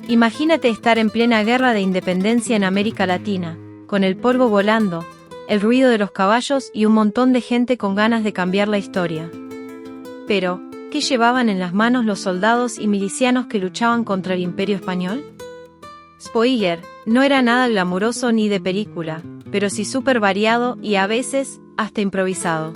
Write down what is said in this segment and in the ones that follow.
Imagínate estar en plena guerra de independencia en América Latina, con el polvo volando, el ruido de los caballos y un montón de gente con ganas de cambiar la historia. Pero, ¿qué llevaban en las manos los soldados y milicianos que luchaban contra el Imperio Español? Spoiler, no era nada glamuroso ni de película, pero sí súper variado y a veces, hasta improvisado.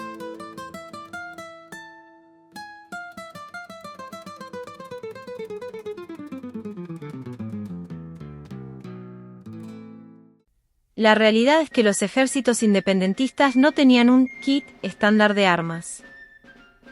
La realidad es que los ejércitos independentistas no tenían un kit estándar de armas.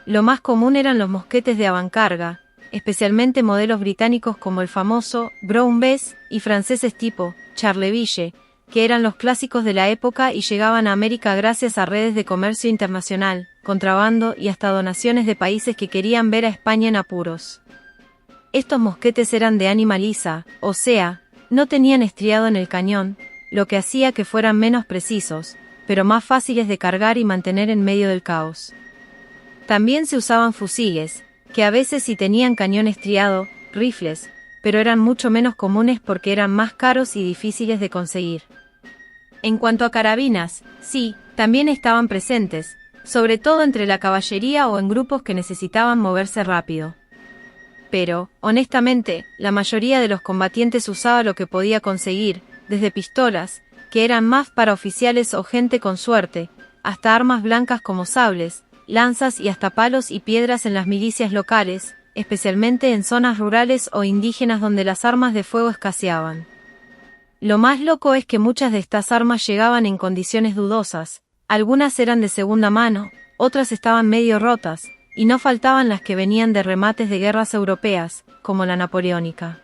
Lo más común eran los mosquetes de avancarga, especialmente modelos británicos como el famoso Brown Bess y franceses tipo Charleville, que eran los clásicos de la época y llegaban a América gracias a redes de comercio internacional, contrabando y hasta donaciones de países que querían ver a España en apuros. Estos mosquetes eran de ánima lisa, o sea, no tenían estriado en el cañón, lo que hacía que fueran menos precisos, pero más fáciles de cargar y mantener en medio del caos. También se usaban fusiles, que a veces sí tenían cañón estriado, rifles, pero eran mucho menos comunes porque eran más caros y difíciles de conseguir. En cuanto a carabinas, sí, también estaban presentes, sobre todo entre la caballería o en grupos que necesitaban moverse rápido. Pero, honestamente, la mayoría de los combatientes usaba lo que podía conseguir, desde pistolas, que eran más para oficiales o gente con suerte, hasta armas blancas como sables, lanzas y hasta palos y piedras en las milicias locales, especialmente en zonas rurales o indígenas donde las armas de fuego escaseaban. Lo más loco es que muchas de estas armas llegaban en condiciones dudosas, algunas eran de segunda mano, otras estaban medio rotas, y no faltaban las que venían de remates de guerras europeas, como la napoleónica.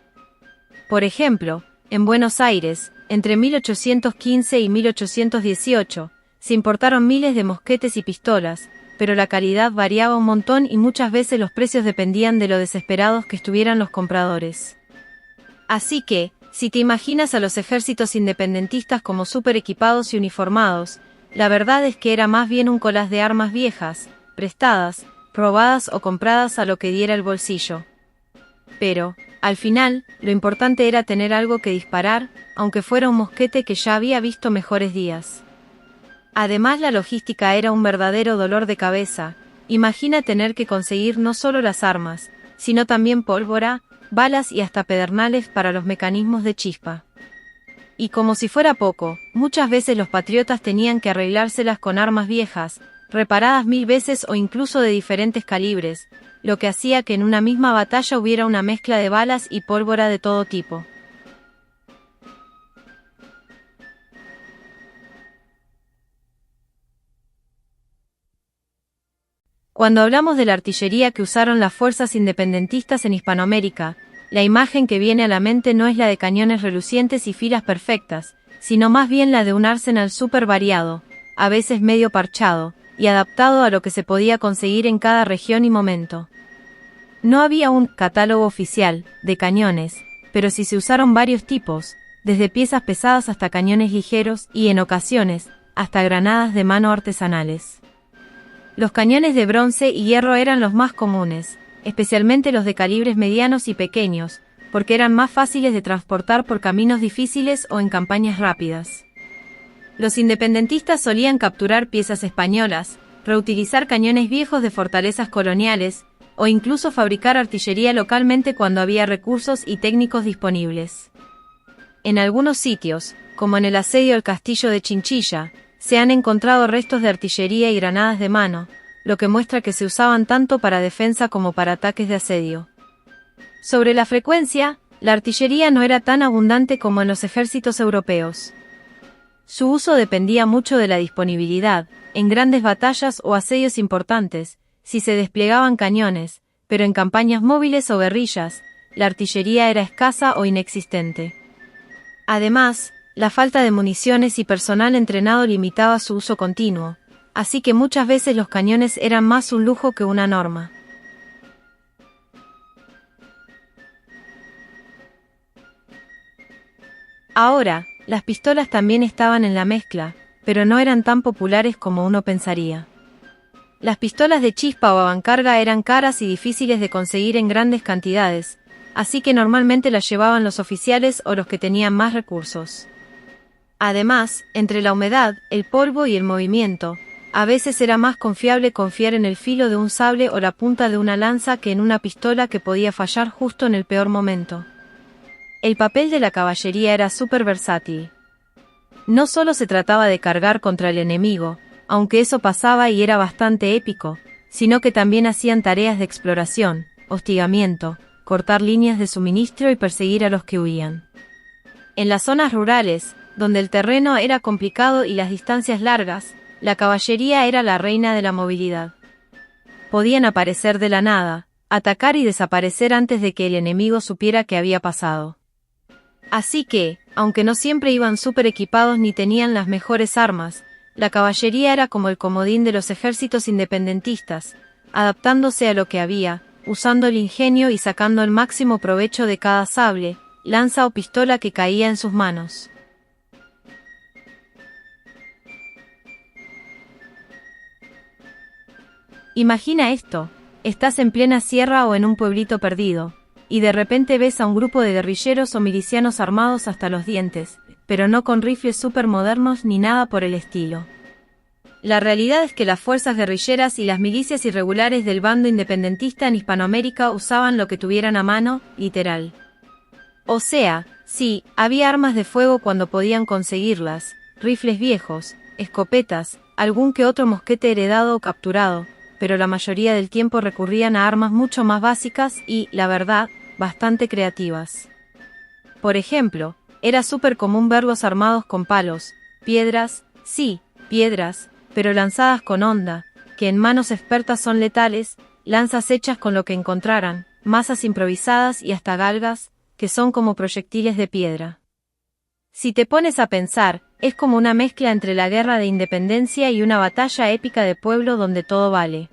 Por ejemplo, en Buenos Aires, entre 1815 y 1818, se importaron miles de mosquetes y pistolas, pero la calidad variaba un montón y muchas veces los precios dependían de lo desesperados que estuvieran los compradores. Así que, si te imaginas a los ejércitos independentistas como súper equipados y uniformados, la verdad es que era más bien un collage de armas viejas, prestadas, robadas o compradas a lo que diera el bolsillo. Pero, al final, lo importante era tener algo que disparar, aunque fuera un mosquete que ya había visto mejores días. Además, la logística era un verdadero dolor de cabeza. Imagina tener que conseguir no solo las armas, sino también pólvora, balas y hasta pedernales para los mecanismos de chispa. Y como si fuera poco, muchas veces los patriotas tenían que arreglárselas con armas viejas, reparadas 1000 veces o incluso de diferentes calibres, lo que hacía que en una misma batalla hubiera una mezcla de balas y pólvora de todo tipo. Cuando hablamos de la artillería que usaron las fuerzas independentistas en Hispanoamérica, la imagen que viene a la mente no es la de cañones relucientes y filas perfectas, sino más bien la de un arsenal súper variado, a veces medio parchado, y adaptado a lo que se podía conseguir en cada región y momento. No había un catálogo oficial de cañones, pero sí se usaron varios tipos, desde piezas pesadas hasta cañones ligeros y, en ocasiones, hasta granadas de mano artesanales. Los cañones de bronce y hierro eran los más comunes, especialmente los de calibres medianos y pequeños, porque eran más fáciles de transportar por caminos difíciles o en campañas rápidas. Los independentistas solían capturar piezas españolas, reutilizar cañones viejos de fortalezas coloniales, o incluso fabricar artillería localmente cuando había recursos y técnicos disponibles. En algunos sitios, como en el asedio al castillo de Chinchilla, se han encontrado restos de artillería y granadas de mano, lo que muestra que se usaban tanto para defensa como para ataques de asedio. Sobre la frecuencia, la artillería no era tan abundante como en los ejércitos europeos. Su uso dependía mucho de la disponibilidad, en grandes batallas o asedios importantes, si se desplegaban cañones, pero en campañas móviles o guerrillas, la artillería era escasa o inexistente. Además, la falta de municiones y personal entrenado limitaba su uso continuo, así que muchas veces los cañones eran más un lujo que una norma. Ahora, las pistolas también estaban en la mezcla, pero no eran tan populares como uno pensaría. Las pistolas de chispa o avancarga eran caras y difíciles de conseguir en grandes cantidades, así que normalmente las llevaban los oficiales o los que tenían más recursos. Además, entre la humedad, el polvo y el movimiento, a veces era más confiable confiar en el filo de un sable o la punta de una lanza que en una pistola que podía fallar justo en el peor momento. El papel de la caballería era súper versátil. No solo se trataba de cargar contra el enemigo, aunque eso pasaba y era bastante épico, sino que también hacían tareas de exploración, hostigamiento, cortar líneas de suministro y perseguir a los que huían. En las zonas rurales, donde el terreno era complicado y las distancias largas, la caballería era la reina de la movilidad. Podían aparecer de la nada, atacar y desaparecer antes de que el enemigo supiera qué había pasado. Así que, aunque no siempre iban súper equipados ni tenían las mejores armas, la caballería era como el comodín de los ejércitos independentistas, adaptándose a lo que había, usando el ingenio y sacando el máximo provecho de cada sable, lanza o pistola que caía en sus manos. Imagina esto, estás en plena sierra o en un pueblito perdido, y de repente ves a un grupo de guerrilleros o milicianos armados hasta los dientes, pero no con rifles súper modernos ni nada por el estilo. La realidad es que las fuerzas guerrilleras y las milicias irregulares del bando independentista en Hispanoamérica usaban lo que tuvieran a mano, literal. O sea, sí, había armas de fuego cuando podían conseguirlas, rifles viejos, escopetas, algún que otro mosquete heredado o capturado, pero la mayoría del tiempo recurrían a armas mucho más básicas y, la verdad, bastante creativas. Por ejemplo, era súper común verlos armados con palos, piedras, sí, piedras, pero lanzadas con onda, que en manos expertas son letales, lanzas hechas con lo que encontraran, masas improvisadas y hasta galgas, que son como proyectiles de piedra. Si te pones a pensar, es como una mezcla entre la guerra de independencia y una batalla épica de pueblo donde todo vale.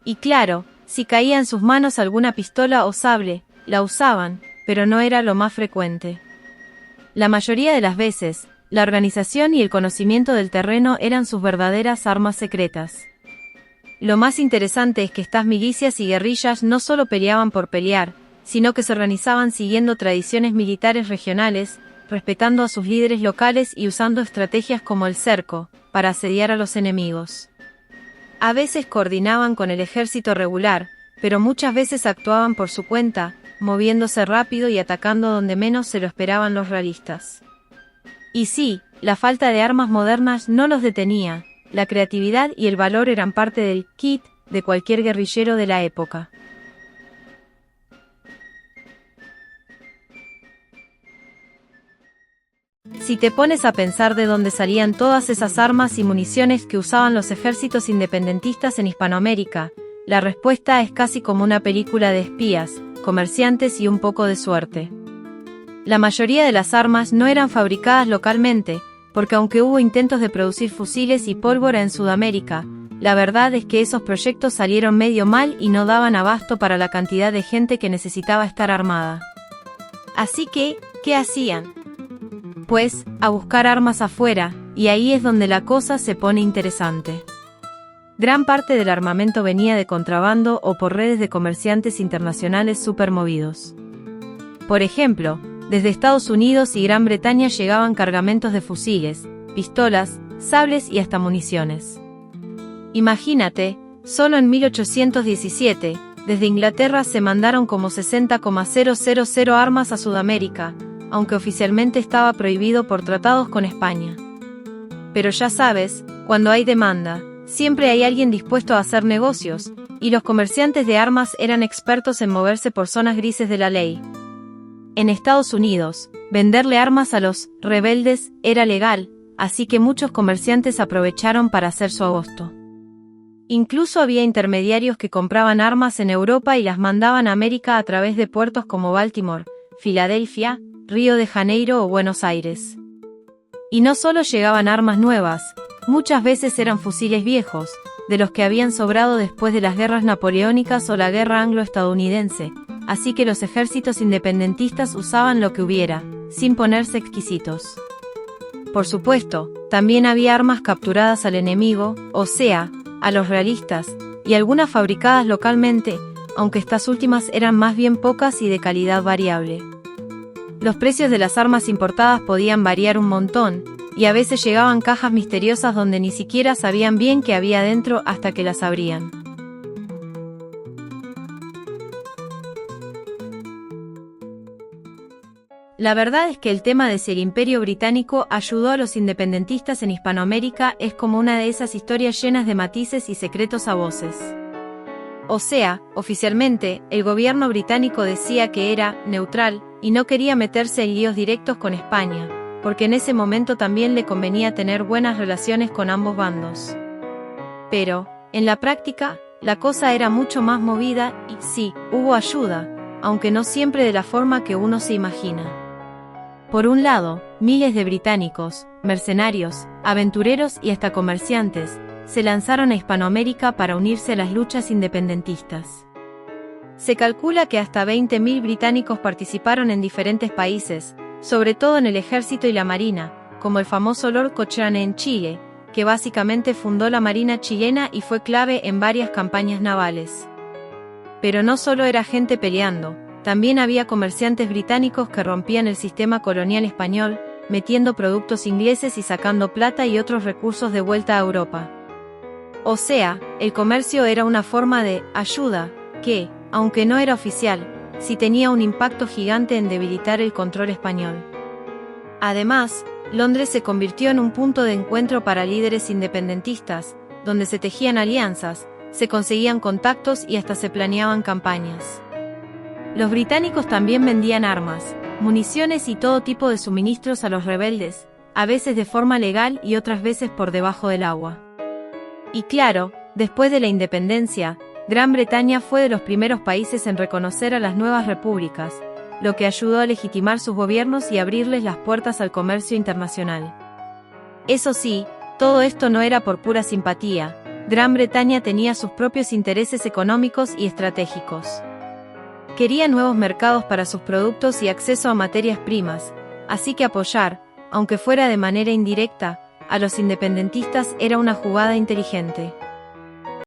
Y claro, si caía en sus manos alguna pistola o sable, la usaban, pero no era lo más frecuente. La mayoría de las veces, la organización y el conocimiento del terreno eran sus verdaderas armas secretas. Lo más interesante es que estas milicias y guerrillas no solo peleaban por pelear, sino que se organizaban siguiendo tradiciones militares regionales, respetando a sus líderes locales y usando estrategias como el cerco, para asediar a los enemigos. A veces coordinaban con el ejército regular, pero muchas veces actuaban por su cuenta, moviéndose rápido y atacando donde menos se lo esperaban los realistas. Y sí, la falta de armas modernas no los detenía, la creatividad y el valor eran parte del kit de cualquier guerrillero de la época. Si te pones a pensar de dónde salían todas esas armas y municiones que usaban los ejércitos independentistas en Hispanoamérica, la respuesta es casi como una película de espías, comerciantes y un poco de suerte. La mayoría de las armas no eran fabricadas localmente, porque aunque hubo intentos de producir fusiles y pólvora en Sudamérica, la verdad es que esos proyectos salieron medio mal y no daban abasto para la cantidad de gente que necesitaba estar armada. Así que, ¿qué hacían? Pues, a buscar armas afuera, y ahí es donde la cosa se pone interesante. Gran parte del armamento venía de contrabando o por redes de comerciantes internacionales supermovidos. Por ejemplo, desde Estados Unidos y Gran Bretaña llegaban cargamentos de fusiles, pistolas, sables y hasta municiones. Imagínate, solo en 1817, desde Inglaterra se mandaron como 60,000 armas a Sudamérica, aunque oficialmente estaba prohibido por tratados con España. Pero ya sabes, cuando hay demanda, siempre hay alguien dispuesto a hacer negocios, y los comerciantes de armas eran expertos en moverse por zonas grises de la ley. En Estados Unidos, venderle armas a los rebeldes era legal, así que muchos comerciantes aprovecharon para hacer su agosto. Incluso había intermediarios que compraban armas en Europa y las mandaban a América a través de puertos como Baltimore, Filadelfia, Río de Janeiro o Buenos Aires. Y no solo llegaban armas nuevas, muchas veces eran fusiles viejos, de los que habían sobrado después de las guerras napoleónicas o la guerra anglo-estadounidense, así que los ejércitos independentistas usaban lo que hubiera, sin ponerse exquisitos. Por supuesto, también había armas capturadas al enemigo, o sea, a los realistas, y algunas fabricadas localmente, aunque estas últimas eran más bien pocas y de calidad variable. Los precios de las armas importadas podían variar un montón, y a veces llegaban cajas misteriosas donde ni siquiera sabían bien qué había dentro hasta que las abrían. La verdad es que el tema de si el Imperio Británico ayudó a los independentistas en Hispanoamérica es como una de esas historias llenas de matices y secretos a voces. O sea, oficialmente, el gobierno británico decía que era neutral y no quería meterse en líos directos con España, porque en ese momento también le convenía tener buenas relaciones con ambos bandos. Pero, en la práctica, la cosa era mucho más movida y sí, hubo ayuda, aunque no siempre de la forma que uno se imagina. Por un lado, miles de británicos, mercenarios, aventureros y hasta comerciantes, se lanzaron a Hispanoamérica para unirse a las luchas independentistas. Se calcula que hasta 20.000 británicos participaron en diferentes países, sobre todo en el ejército y la marina, como el famoso Lord Cochrane en Chile, que básicamente fundó la marina chilena y fue clave en varias campañas navales. Pero no solo era gente peleando, también había comerciantes británicos que rompían el sistema colonial español, metiendo productos ingleses y sacando plata y otros recursos de vuelta a Europa. O sea, el comercio era una forma de ayuda, que, aunque no era oficial, sí tenía un impacto gigante en debilitar el control español. Además, Londres se convirtió en un punto de encuentro para líderes independentistas, donde se tejían alianzas, se conseguían contactos y hasta se planeaban campañas. Los británicos también vendían armas, municiones y todo tipo de suministros a los rebeldes, a veces de forma legal y otras veces por debajo del agua. Y claro, después de la independencia, Gran Bretaña fue de los primeros países en reconocer a las nuevas repúblicas, lo que ayudó a legitimar sus gobiernos y abrirles las puertas al comercio internacional. Eso sí, todo esto no era por pura simpatía. Gran Bretaña tenía sus propios intereses económicos y estratégicos. Quería nuevos mercados para sus productos y acceso a materias primas, así que apoyar, aunque fuera de manera indirecta, a los independentistas era una jugada inteligente.